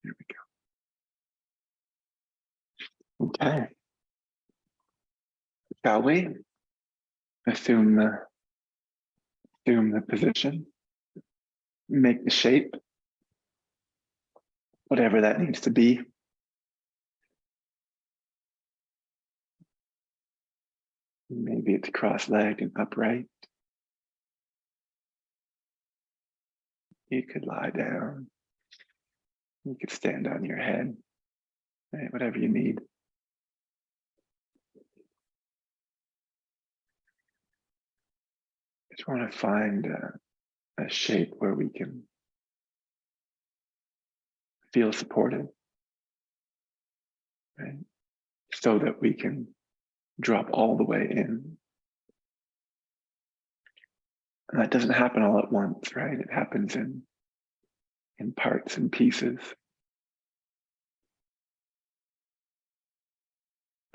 Here we go. Okay. Shall we assume the position, make the shape, whatever that needs to be. Maybe it's cross-legged and upright. You could lie down. You could stand on your head, right? Whatever you need. Just want to find a shape where we can feel supported, right? So that we can drop all the way in. And that doesn't happen all at once, right? It happens in parts and pieces.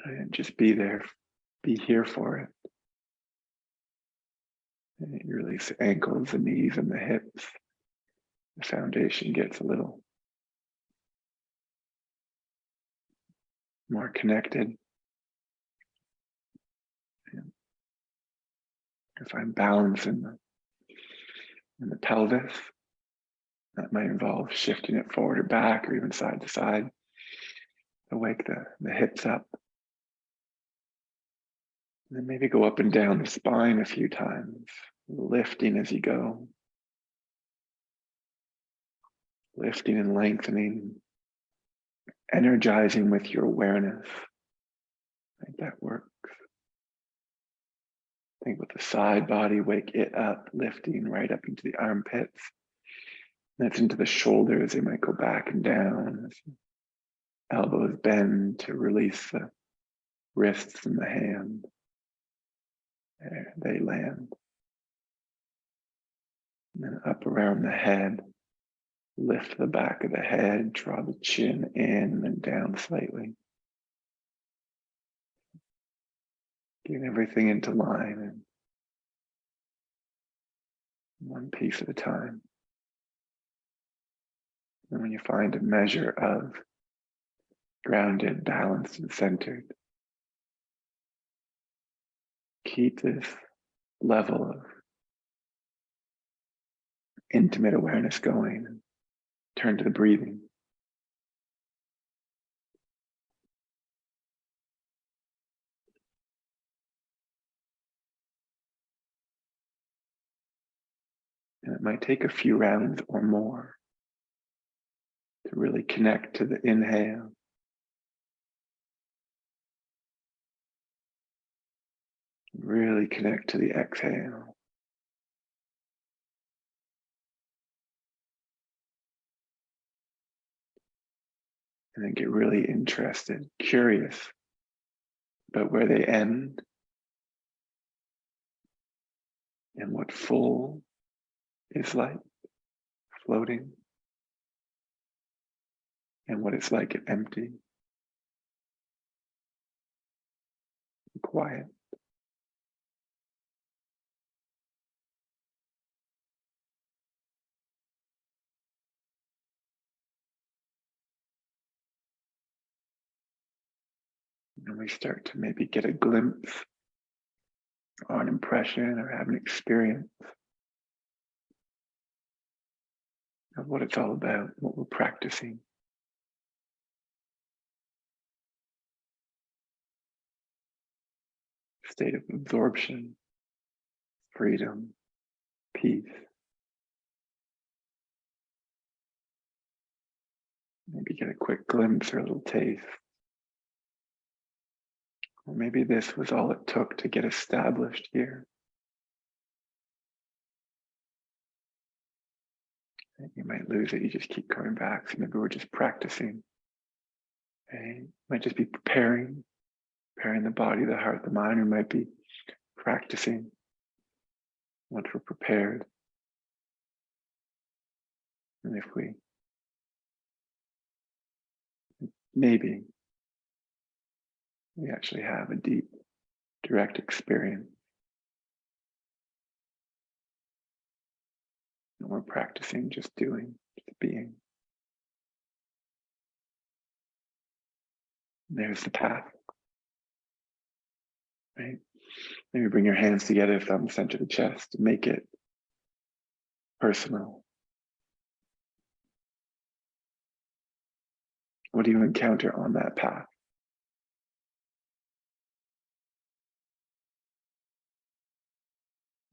And just be there, be here for it. And you release the ankles, the knees, and the hips. The foundation gets a little more connected. And find balance in the pelvis. That might involve shifting it forward or back, or even side to side to wake the hips up. And then maybe go up and down the spine a few times, lifting as you go. Lifting and lengthening, energizing with your awareness. I think that works. Think with the side body, wake it up, lifting right up into the armpits. That's into the shoulders. They might go back and down. Elbows bend to release the wrists and the hand. There, they land. And then up around the head. Lift the back of the head, draw the chin in and down slightly. Getting everything into line and one piece at a time. And when you find a measure of grounded, balanced, and centered, keep this level of intimate awareness going and turn to the breathing. And it might take a few rounds or more to really connect to the inhale. Really connect to the exhale. And then get really interested, curious about where they end and what full is like, floating, and what it's like at empty, quiet. And we start to maybe get a glimpse or an impression or have an experience of what it's all about, what we're practicing. State of absorption, freedom, peace. Maybe get a quick glimpse or a little taste. Or maybe this was all it took to get established here. And you might lose it, you just keep coming back. So maybe we're just practicing. Okay? Might just be preparing the body, the heart, the mind, or might be practicing once we're prepared. And if we maybe we actually have a deep, direct experience. And we're practicing just doing, just being. There's the path, right? Maybe bring your hands together, thumb center the chest, make it personal. What do you encounter on that path?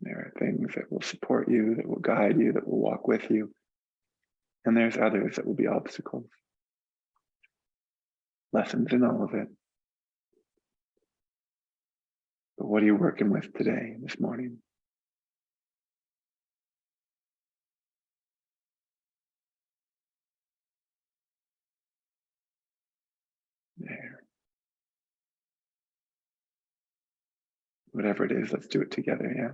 There are things that will support you, that will guide you, that will walk with you. And there's others that will be obstacles. Lessons in all of it. But what are you working with today, this morning? There. Whatever it is, let's do it together, yeah?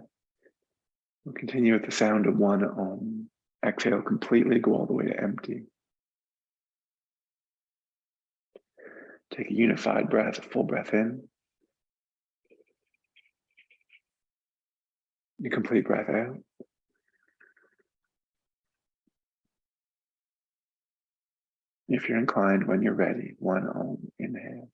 We'll continue with the sound of one Om. Exhale completely, go all the way to empty. Take a unified breath, a full breath in. A complete breath out. If you're inclined, when you're ready, one Om, inhale.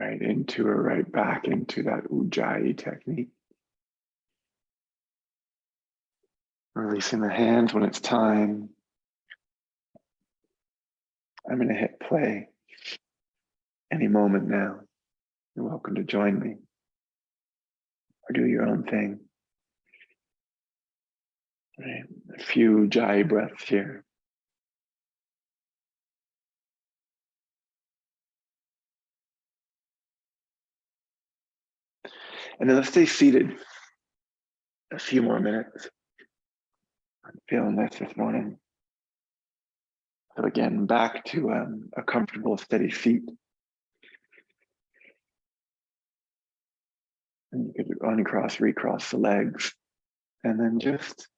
Right into or right back into that Ujjayi technique. Releasing the hands when it's time. I'm going to hit play any moment now. You're welcome to join me or do your own thing. Right. A few Ujjayi breaths here. And then let's stay seated a few more minutes. I'm feeling this morning. So again, back to a comfortable, steady seat. And you could uncross, recross the legs, and then just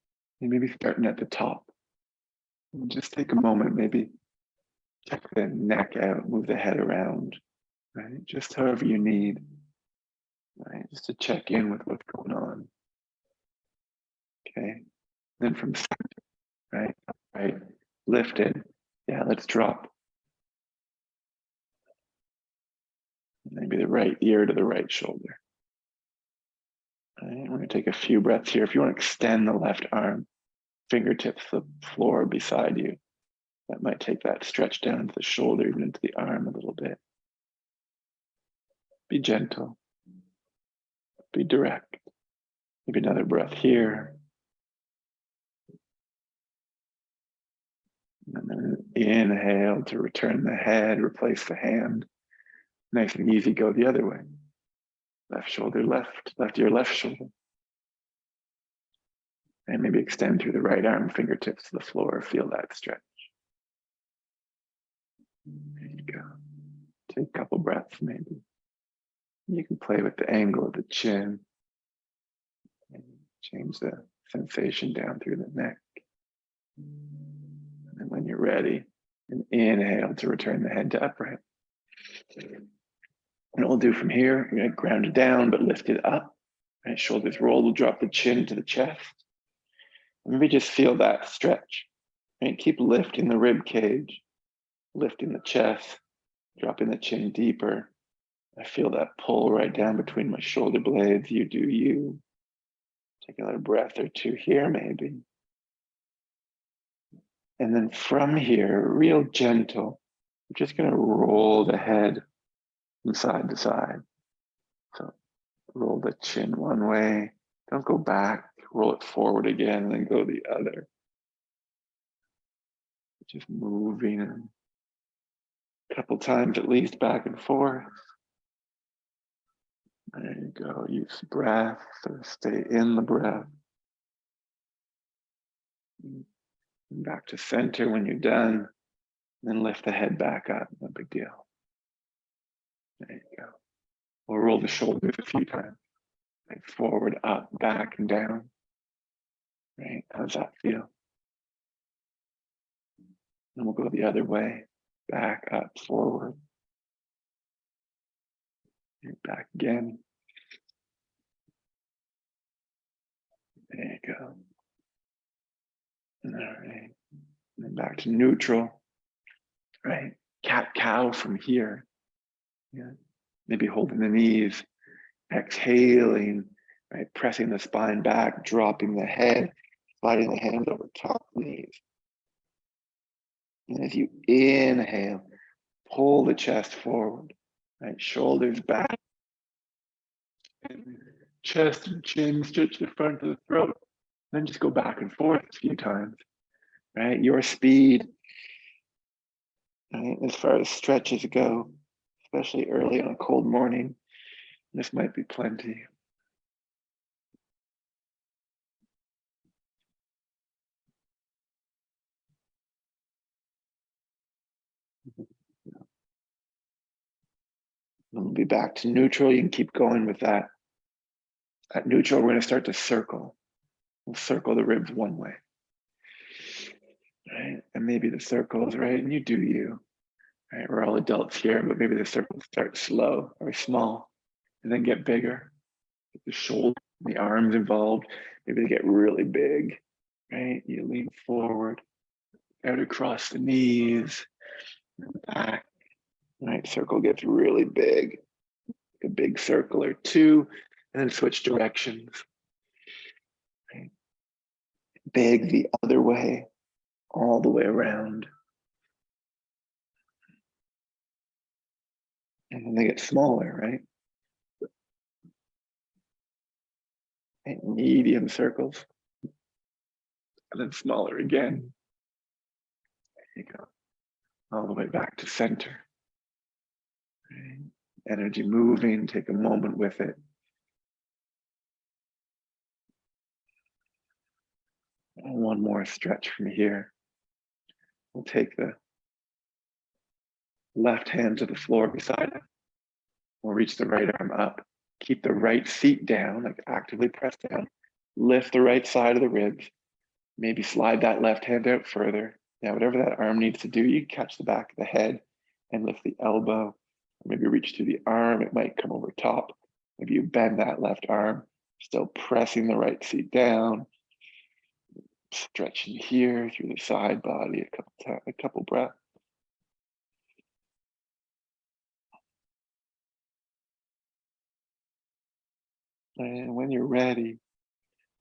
maybe starting at the top. And just take a moment, maybe check the neck out, move the head around, right? Just however you need, right? Just to check in with what's going on. Okay. Then from center, right, lifted. Yeah, let's drop. Maybe the right ear to the right shoulder. Right, we're going to take a few breaths here. If you want to extend the left arm, fingertips to the floor beside you, that might take that stretch down to the shoulder, even into the arm a little bit. Be gentle. Be direct. Maybe another breath here. And then inhale to return the head, replace the hand. Nice and easy, go the other way. Left shoulder, left ear, left shoulder. And maybe extend through the right arm, fingertips to the floor. Feel that stretch. There you go. Take a couple breaths, maybe. You can play with the angle of the chin. And change the sensation down through the neck. And then when you're ready, an inhale to return the head to upright. And what we'll do from here, you're going to ground it down, but lift it up. Right? Shoulders roll, we'll drop the chin to the chest. And maybe just feel that stretch. Right? Keep lifting the rib cage, lifting the chest, dropping the chin deeper. I feel that pull right down between my shoulder blades. You do you. Take another breath or two here, maybe. And then from here, real gentle, I'm just going to roll the head from side to side. So roll the chin one way, don't go back, roll it forward again, and then go the other. Just moving a couple times at least back and forth. There you go, use breath or stay in the breath. And back to center when you're done. Then lift the head back up, no big deal. There you go. We'll roll the shoulders a few times. Right, forward, up, back, and down. Right, how's that feel? And we'll go the other way. Back, up, forward. And back again. There you go. All right. And then back to neutral. Right. Cat cow from here. Yeah. Maybe holding the knees. Exhaling. Right. Pressing the spine back, dropping the head, sliding the hands over top the knees. And as you inhale, pull the chest forward. Right. Shoulders back. Chest and chin stretch the front of the throat. Then just go back and forth a few times. Right. Your speed. Right, as far as stretches go, especially early on a cold morning, this might be plenty. We'll be back to neutral. You can keep going with that. At neutral, we're going to start to circle. We'll circle the ribs one way. Right? And maybe the circles, right? And you do you. Right? We're all adults here, but maybe the circles start slow or small and then get bigger. The shoulder, the arms involved, maybe they get really big. Right? You lean forward, out across the knees, back. Right, circle gets really big, a big circle or two, and then switch directions. Right. Big the other way, all the way around. And then they get smaller, right? And medium circles, and then smaller again. There you go. All the way back to center. Right. Energy moving, take a moment with it. And one more stretch from here. We'll take the left hand to the floor beside it. We'll reach the right arm up. Keep the right feet down, like actively press down. Lift the right side of the ribs. Maybe slide that left hand out further. Now, whatever that arm needs to do, you catch the back of the head and lift the elbow. Maybe reach through the arm. It might come over top. Maybe you bend that left arm, still pressing the right seat down. Stretching here through the side body a couple breaths. And when you're ready,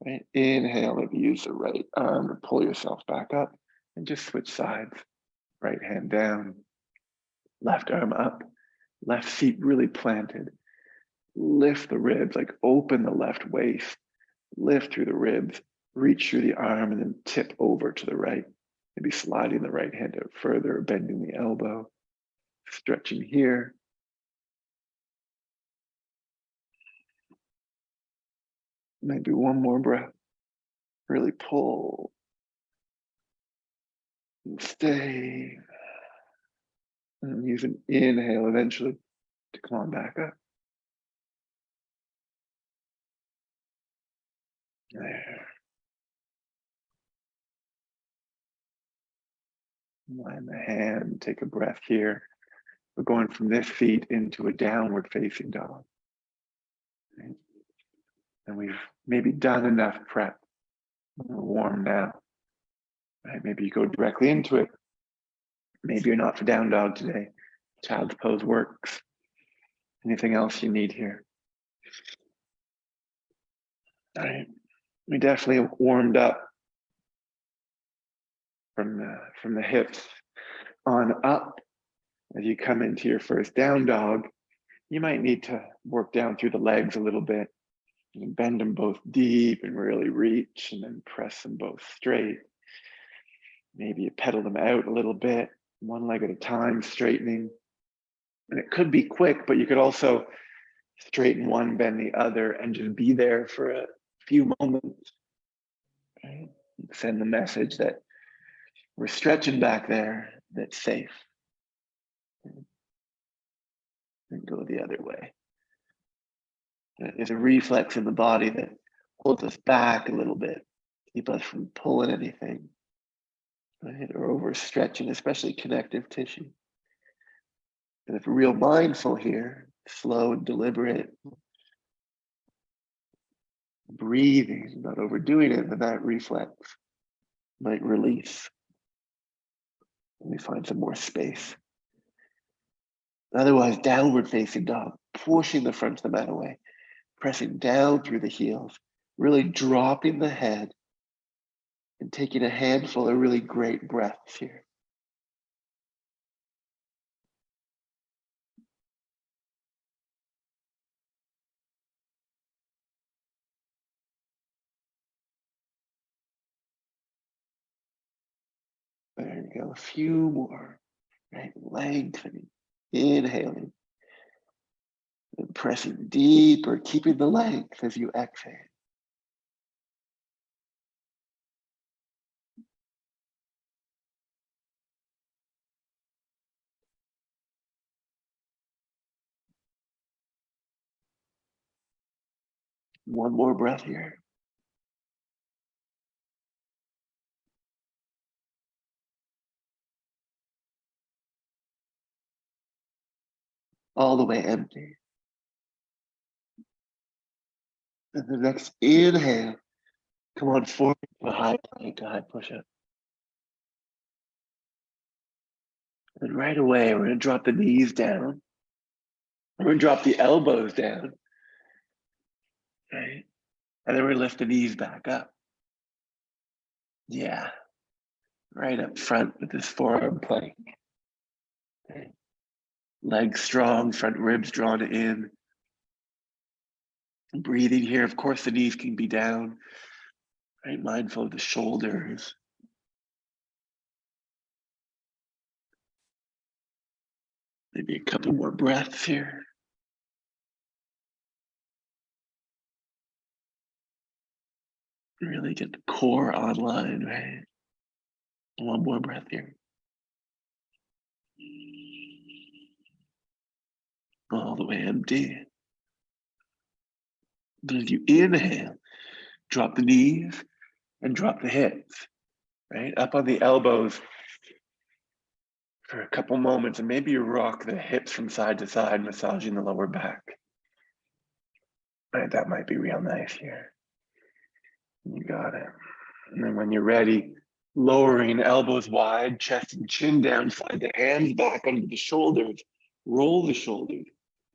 right, inhale, maybe use the right arm to pull yourself back up and just switch sides. Right hand down, left arm up, left feet really planted. Lift the ribs, like open the left waist, lift through the ribs, reach through the arm and then tip over to the right. Maybe sliding the right hand out further, bending the elbow, stretching here. Maybe one more breath. Really pull and stay. And use an inhale eventually to come on back up. There. Line the hand, take a breath here. We're going from this feet into a downward facing dog. Right? And we've maybe done enough prep. We're warm now. Right? Maybe you go directly into it. Maybe you're not for down dog today. Child's pose works. Anything else you need here? All right. We definitely warmed up from the hips on up. As you come into your first down dog, you might need to work down through the legs a little bit. You can bend them both deep and really reach and then press them both straight. Maybe you pedal them out a little bit, one leg at a time, straightening. And it could be quick, but you could also straighten one, bend the other, and just be there for a few moments. Right? Send the message that we're stretching back there that's safe, and go the other way. There's a reflex in the body that holds us back a little bit, keep us from pulling anything, right? Or overstretching, especially connective tissue. And if we're real mindful here, slow and deliberate, breathing, not overdoing it, then that reflex might release. And we find some more space. Otherwise, downward facing dog, pushing the front of the mat away, pressing down through the heels, really dropping the head and taking a handful of really great breaths here. There we go, a few more, right? Lengthening, inhaling, and pressing deeper, keeping the length as you exhale. One more breath here. All the way empty. And the next inhale, come on forward to a high plank, a high push-up. And right away, we're gonna drop the knees down. We're gonna drop the elbows down, right? And then we're gonna lift the knees back up. Yeah, right up front with this forearm plank. Okay. Legs strong, front ribs drawn in. Breathing here, of course, the knees can be down, right? Mindful of the shoulders. Maybe a couple more breaths here. Really get the core online, right? One more breath here. All the way empty. But as you inhale, drop the knees and drop the hips, right? Up on the elbows for a couple moments, and maybe you rock the hips from side to side, massaging the lower back. Right, that might be real nice here. You got it. And then when you're ready, lowering elbows wide, chest and chin down, slide the hands back under the shoulders, roll the shoulders,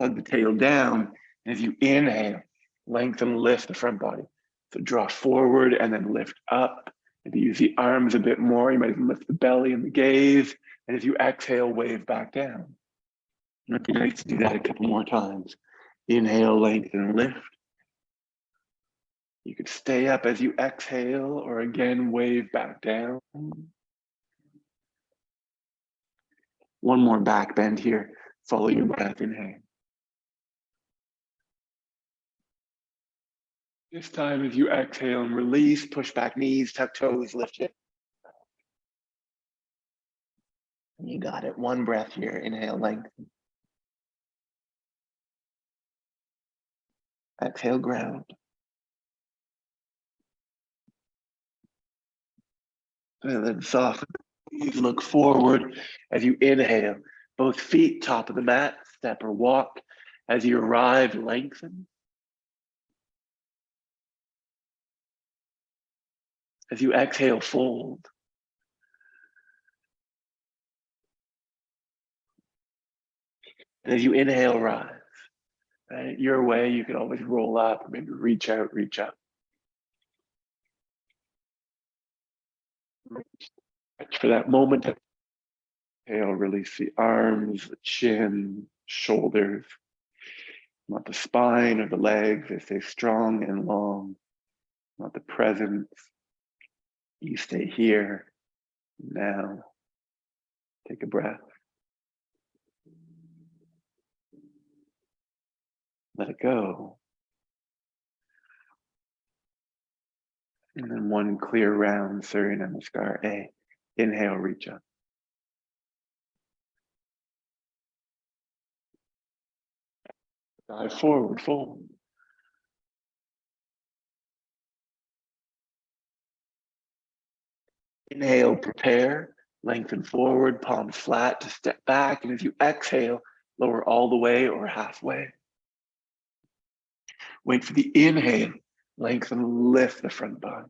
hug the tail down. And as you inhale, lengthen, lift the front body. So draw forward and then lift up. Maybe use the arms a bit more. You might even lift the belly and the gaze. And as you exhale, wave back down. It'd be nice to do that a couple more times. Inhale, lengthen, lift. You could stay up as you exhale or again, wave back down. One more back bend here. Follow your breath, inhale. This time as you exhale and release, push back knees, tuck toes, lift it. You got it. One breath here. Inhale, lengthen. Exhale, ground. And then soften. Look forward as you inhale. Both feet top of the mat, step or walk. As you arrive, lengthen. As you exhale, fold. And as you inhale, rise. Right? Your way, you can always roll up, or maybe reach out, reach up. For that moment, exhale, release the arms, the chin, shoulders. Not the spine or the legs, they stay strong and long. Not the presence. You stay here, now. Take a breath. Let it go. And then one clear round, Surya Namaskar A. Inhale, reach up. Dive forward, fold. Inhale, prepare, lengthen forward, palms flat to step back. And as you exhale, lower all the way or halfway. Wait for the inhale, lengthen, lift the front body.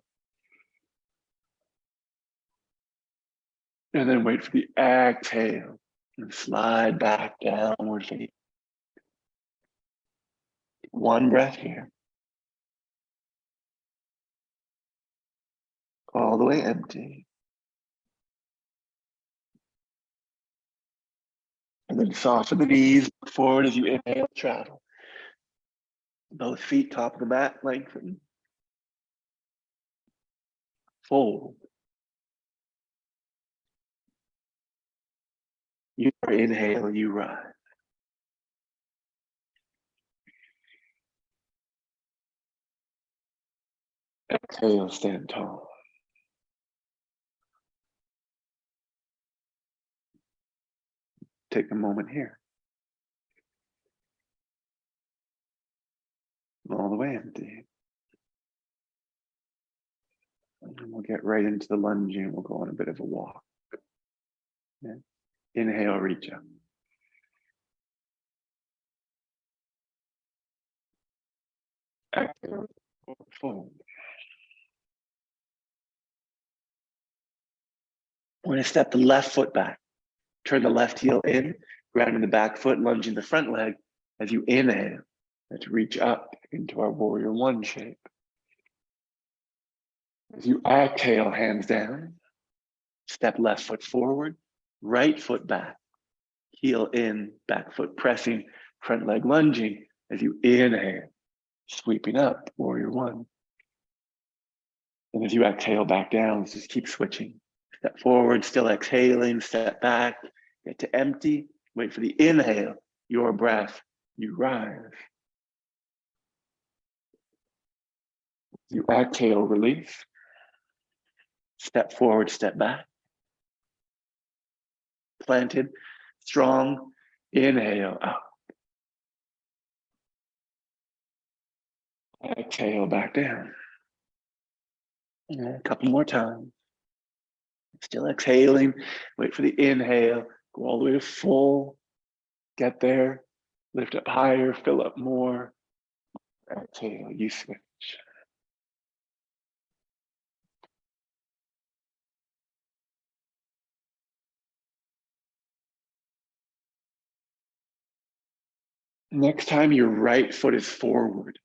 And then wait for the exhale and slide back downward facing. One breath here. All the way empty. And then soften the knees forward as you inhale, travel. Both feet top of the mat, lengthen. Fold. You inhale, you rise. Exhale, stand tall. Take a moment here. All the way empty. And we'll get right into the lunging. We'll go on a bit of a walk. Yeah. Inhale, reach up. Exhale, fold. We're going to step the left foot back. Turn the left heel in, grounding the back foot, lunging the front leg as you inhale. Let's reach up into our warrior one shape. As you exhale, hands down, step left foot forward, right foot back, heel in, back foot pressing, front leg lunging as you inhale, sweeping up, warrior one. And as you exhale back down, let's just keep switching. Step forward, still exhaling, step back, get to empty, wait for the inhale, your breath, you rise. You exhale, release. Step forward, step back. Planted, strong, inhale, out. Exhale, back down. And a couple more times. Still exhaling, wait for the inhale, go all the way to full, get there, lift up higher, fill up more. Exhale, you switch. Next time your right foot is forward,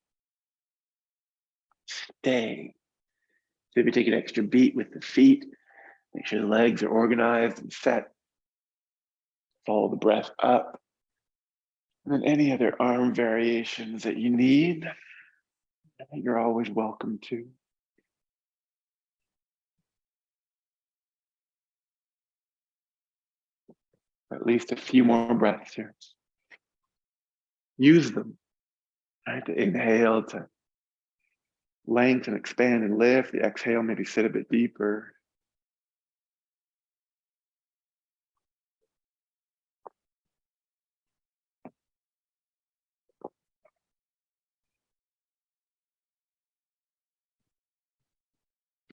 stay. So if you take an extra beat with the feet, make sure the legs are organized and set. Follow the breath up. And then any other arm variations that you need, you're always welcome to. At least a few more breaths here. Use them, right? To inhale, to lengthen, expand, and lift. The exhale, maybe sit a bit deeper.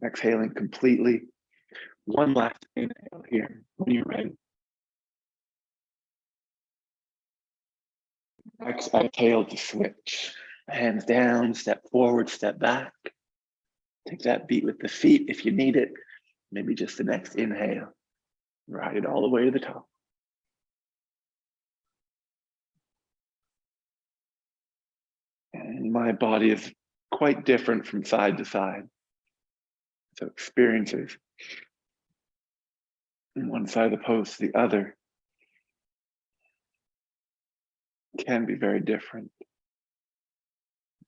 Exhaling completely. One last inhale here when you're ready. Exhale to switch. Hands down, step forward, step back. Take that beat with the feet if you need it. Maybe just the next inhale. Ride it all the way to the top. And my body is quite different from side to side. So experiences from one side of the pose to the other can be very different.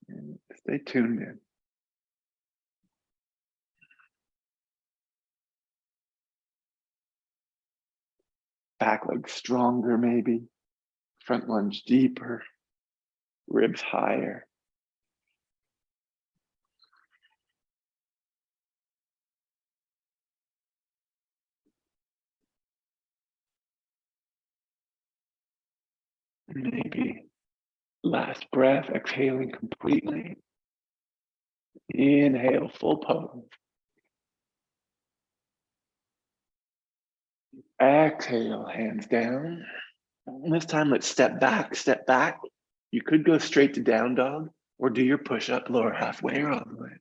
And stay tuned in. Back leg stronger, maybe. Front lunge deeper. Ribs higher. Maybe Last breath, exhaling completely. Inhale, full pose. Exhale, hands down. This time, let's step back, step back. You could go straight to down dog or do your push-up lower halfway or all the way.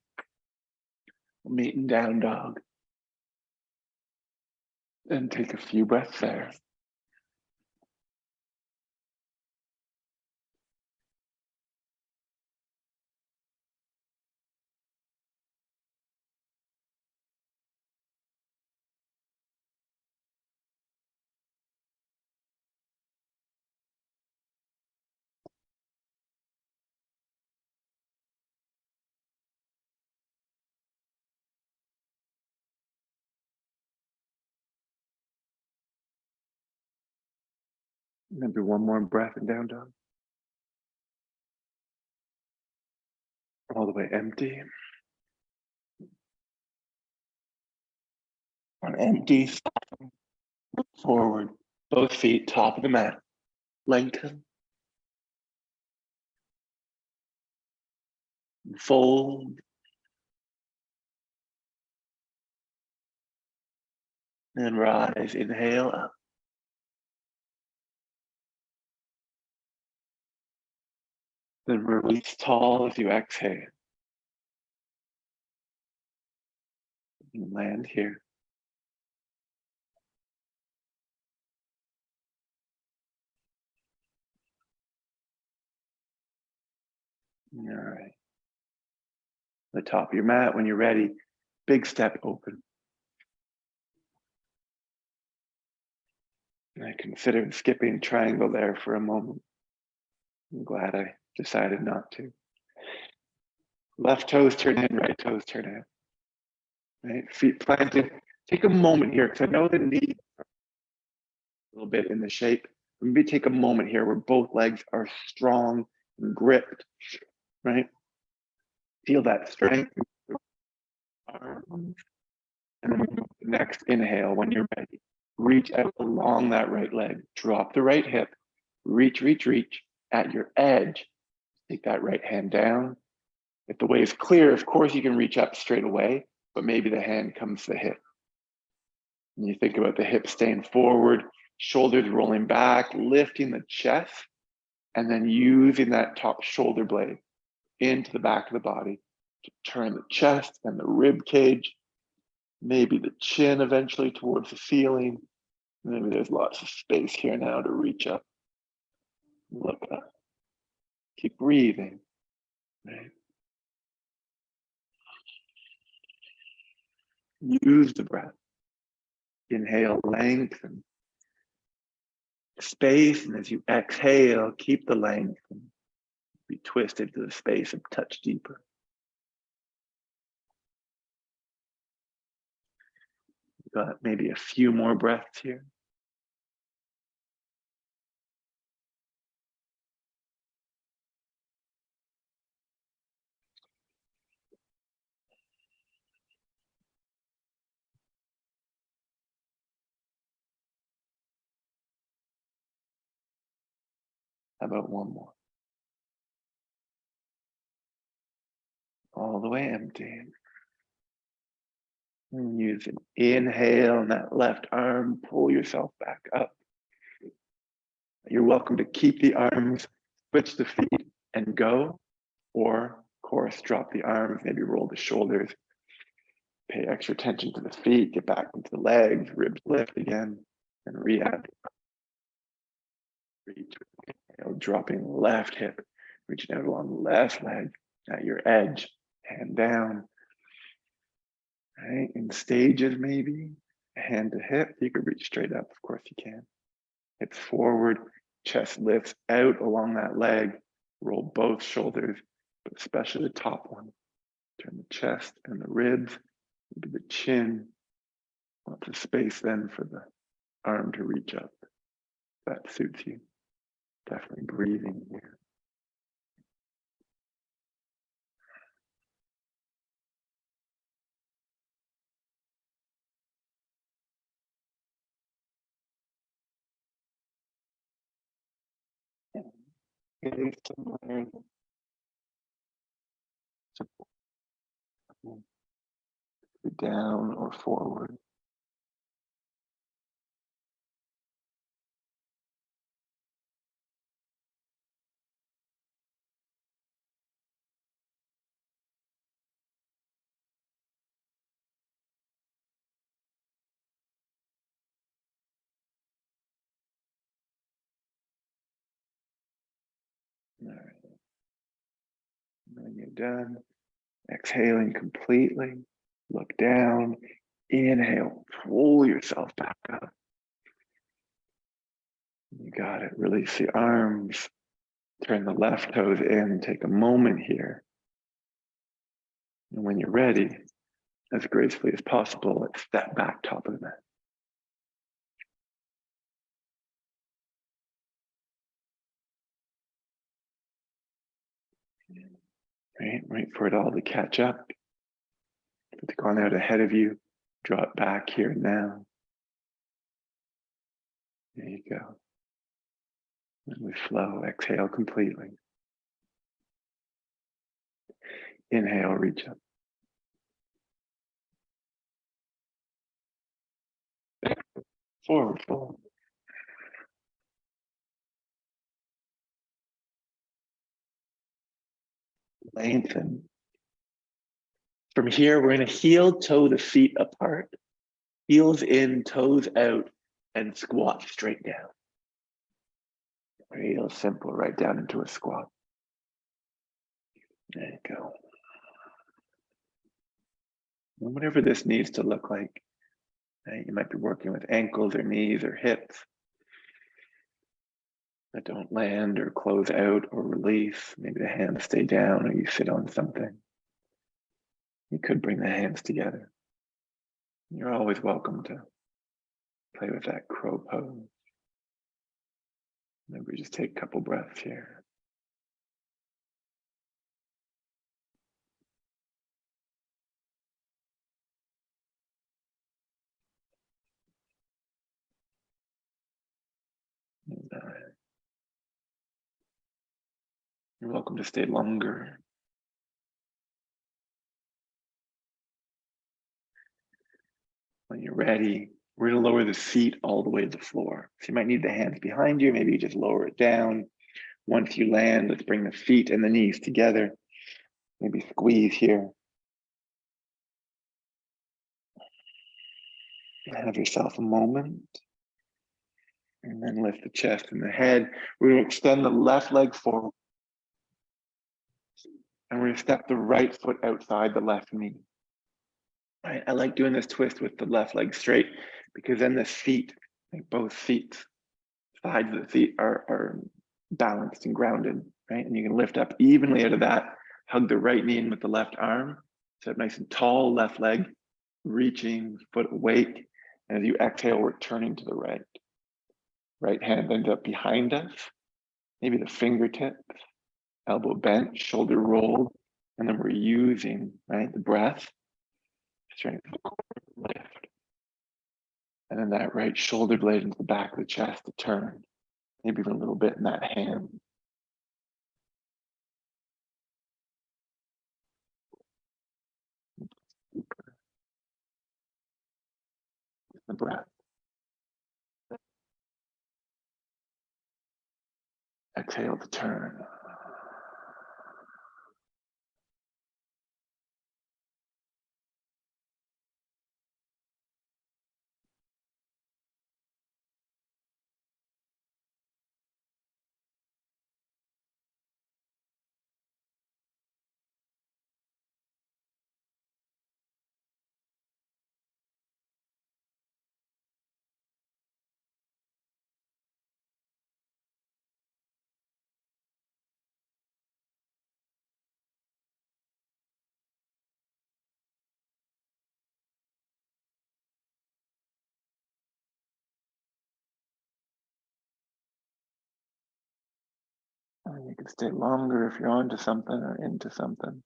Meet in down dog. And take a few breaths there. Maybe one more breath in down dog. All the way empty. On empty, forward. Both feet top of the mat. Lengthen. Fold. And rise. Inhale up. Then release tall as you exhale. And land here. All right. The top of your mat, when you're ready, big step open. And I considered skipping triangle there for a moment. I'm glad I decided not to. Left toes turn in, right toes turn out. Right? Feet planted. Take a moment here, because I know the knee a little bit in the shape. Maybe take a moment here where both legs are strong and gripped, right? Feel that strength. And then next inhale, when you're ready, reach out along that right leg. Drop the right hip. Reach, reach, reach. At your edge, take that right hand down. If the way is clear, of course, you can reach up straight away, but maybe the hand comes to the hip. And you think about the hips staying forward, shoulders rolling back, lifting the chest, and then using that top shoulder blade into the back of the body to turn the chest and the rib cage, maybe the chin eventually towards the ceiling. Maybe there's lots of space here now to reach up, look up, keep breathing, right? Use the breath. Inhale, lengthen space, and as you exhale, keep the length and be twisted to the space and touch deeper. We've got maybe a few more breaths here. How about one more? All the way empty. And use an inhale on that left arm, pull yourself back up. You're welcome to keep the arms, switch the feet and go, or of course, drop the arms, maybe roll the shoulders, pay extra attention to the feet, get back into the legs, ribs lift again, and re-add. Reach, dropping left hip, reaching out along left leg at your edge, hand down. Right, in stages maybe, hand to hip, you could reach straight up, of course you can. Hips forward, chest lifts out along that leg, roll both shoulders, but especially the top one. Turn the chest and the ribs, maybe the chin. Lots of space then for the arm to reach up. That suits you. Definitely breathing here. Gaze somewhere. Down or forward. All right. When you're done, exhaling completely, look down, inhale, pull yourself back up. You got it. Release the arms, turn the left toes in, take a moment here. And when you're ready, as gracefully as possible, let's step back top of the mat. Right, wait for it all to catch up. If it's gone out ahead of you, draw it back here now. There you go. And we flow, exhale completely. Inhale, reach up. Forward fold. Lengthen. From here, we're going to heel toe the feet apart. Heels in, toes out, and squat straight down. Real simple, right down into a squat. There you go. And whatever this needs to look like, you might be working with ankles or knees or hips that don't land or close out or release. Maybe the hands stay down or you sit on something. You could bring the hands together. You're always welcome to play with that crow pose. Maybe just take a couple breaths here. You're welcome to stay longer. When you're ready, we're going to lower the feet all the way to the floor. So you might need the hands behind you. Maybe you just lower it down. Once you land, let's bring the feet and the knees together. Maybe squeeze here. Have yourself a moment. And then lift the chest and the head. We're going to extend the left leg forward. And we're going to step the right foot outside the left knee. Right, I like doing this twist with the left leg straight because then the feet, like both feet, sides of the feet are balanced and grounded, right? And you can lift up evenly out of that, hug the right knee in with the left arm. So nice and tall left leg, reaching, foot awake. And as you exhale, we're turning to the right. Right hand ends up behind us, maybe the fingertips, elbow bent, shoulder rolled. And then we're using, right, the breath, strength of the core, lift. And then that right shoulder blade into the back of the chest to turn, maybe even a little bit in that hand. The breath. Exhale to turn. And you can stay longer if you're onto something or into something.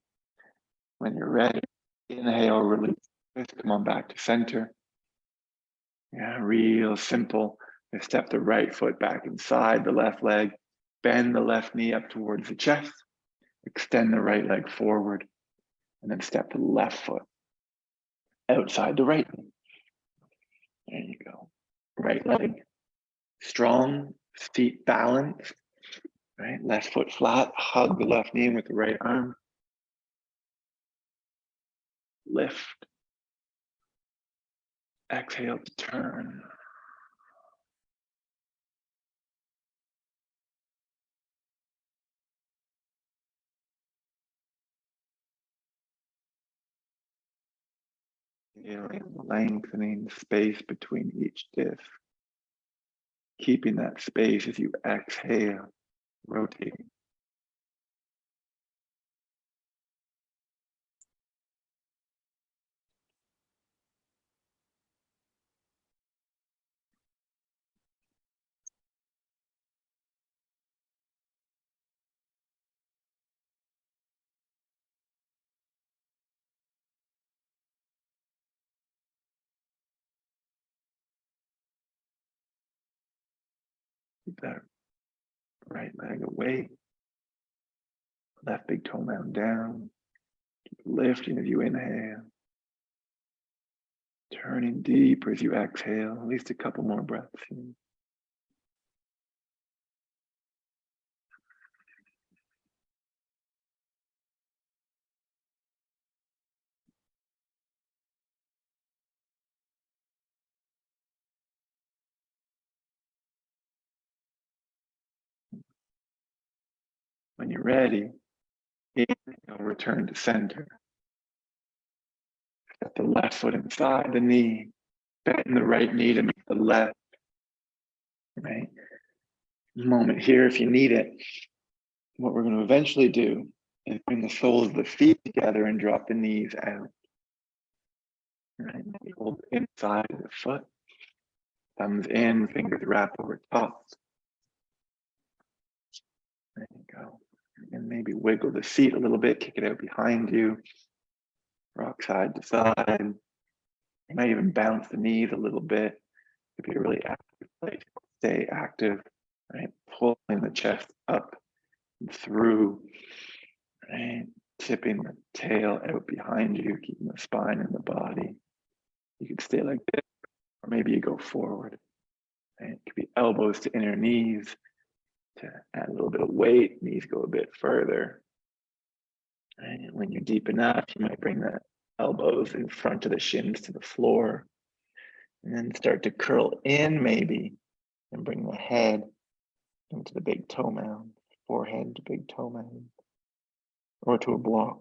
When you're ready, inhale, release. Come on back to center. Yeah, real simple. Step the right foot back inside the left leg. bend the left knee up towards the chest, extend the right leg forward, and then step the left foot outside the right knee. There you go. Right leg strong, feet balanced, right? Left foot flat, hug the left knee with the right arm. Lift. Exhale to turn. Feeling lengthening space between each disc. Keeping that space as you exhale, rotating. Keep that right leg away. Left big toe mound down. Keep lifting as you inhale. Turning deeper as you exhale. At least a couple more breaths. When you're ready, inhale, return to center. Step the left foot inside the knee. Bend the right knee to meet the left. Right? Moment here if you need it. What we're going to eventually do is bring the soles of the feet together and drop the knees out. Right? Hold the inside of the foot. Thumbs in, fingers wrap over tops. There you go. And maybe wiggle the seat a little bit, kick it out behind you. Rock side to side. You might even bounce the knees a little bit. It could be a really active place. Stay active, right? Pulling the chest up and through, right? Tipping the tail out behind you, keeping the spine and the body. You could stay like this, or maybe you go forward. Right? It could be elbows to inner knees to add a little bit of weight. Knees go a bit further. And when you're deep enough, you might bring the elbows in front of the shins to the floor. And then start to curl in maybe and bring the head into the big toe mound, forehead to big toe mound, or to a block.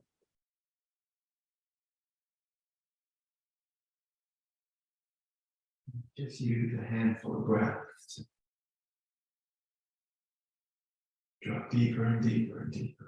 Just use a handful of breaths to drop deeper and deeper and deeper.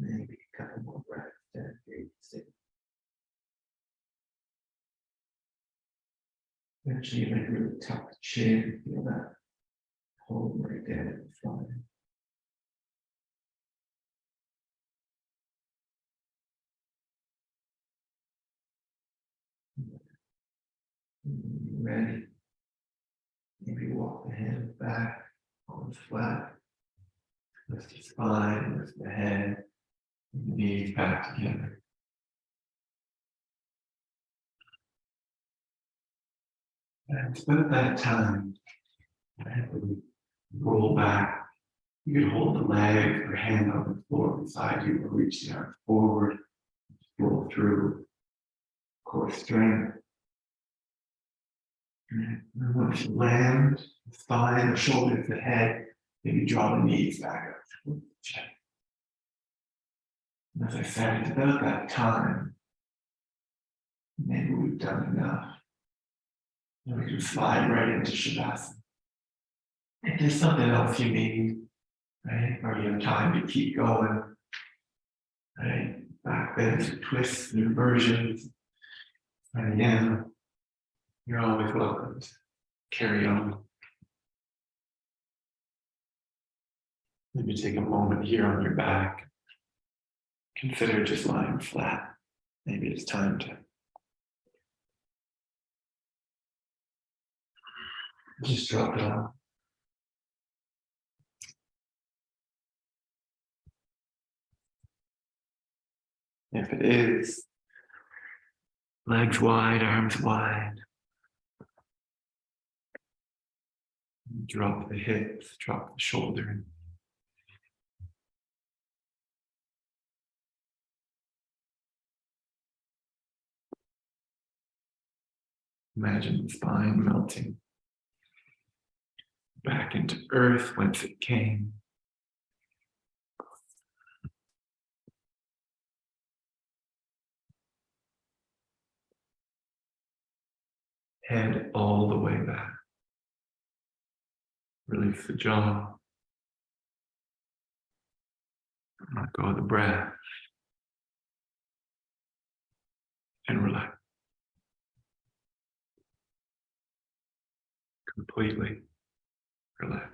Maybe a couple more breaths to sit. Eventually, you might really tuck the chin, feel that hold right there at the front. When you're ready, maybe walk the hands back, arms flat, lift the spine, lift the head, and the knees back together. And spend that time, when you roll back, you can hold the leg or hand on the floor beside you or reach the arms forward, roll through core strength. And once you land, the spine, the shoulders, the head, maybe draw the knees back up towards the chest. And as I said, it's about that time. Maybe we've done enough. And we can slide right into Shavasana. If there's something else you need, right, or you have time to keep going, right, back bends, twists, and inversions, and again, you're always welcome to carry on. Maybe take a moment here on your back. Consider just lying flat. Maybe it's time to just drop it off. If it is, legs wide, arms wide. Drop the hips, drop the shoulder. Imagine the spine melting back into earth whence it came. Head all the way back. Release the jaw. Let go of the breath. And relax. Completely relax.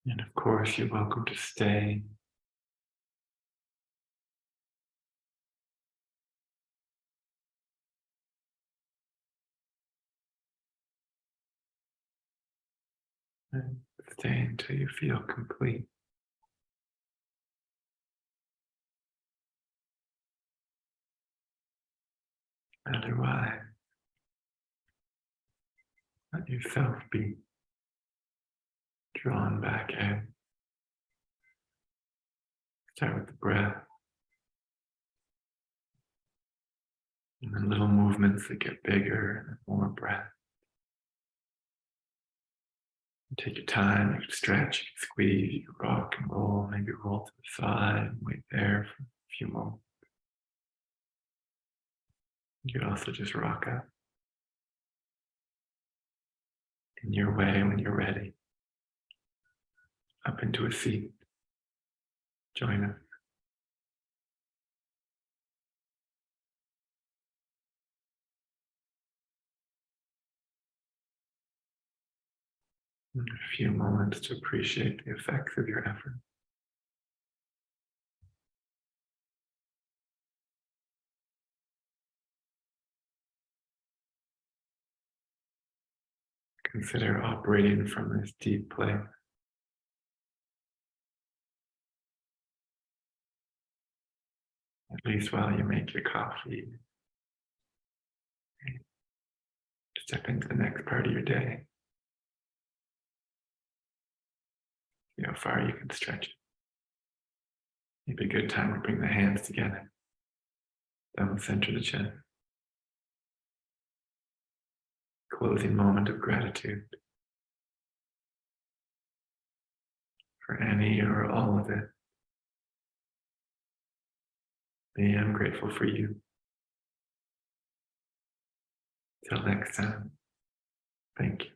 And of course, you're welcome to stay. And stay until you feel complete. Otherwise, let yourself be drawn back in. Start with the breath. And then little movements that get bigger and more breath. And take your time, you can stretch, you can squeeze, you can rock and roll, maybe roll to the side and wait there for a few moments. You could also just rock up in your way when you're ready, up into a seat. Join us. And a few moments to appreciate the effects of your effort. Consider operating from this deep place. At least while you make your coffee. Step into the next part of your day. See how far you can stretch it. Maybe a good time to bring the hands together. Down the center of the chest. Closing moment of gratitude for any or all of it. I am grateful for you. Till next time, thank you.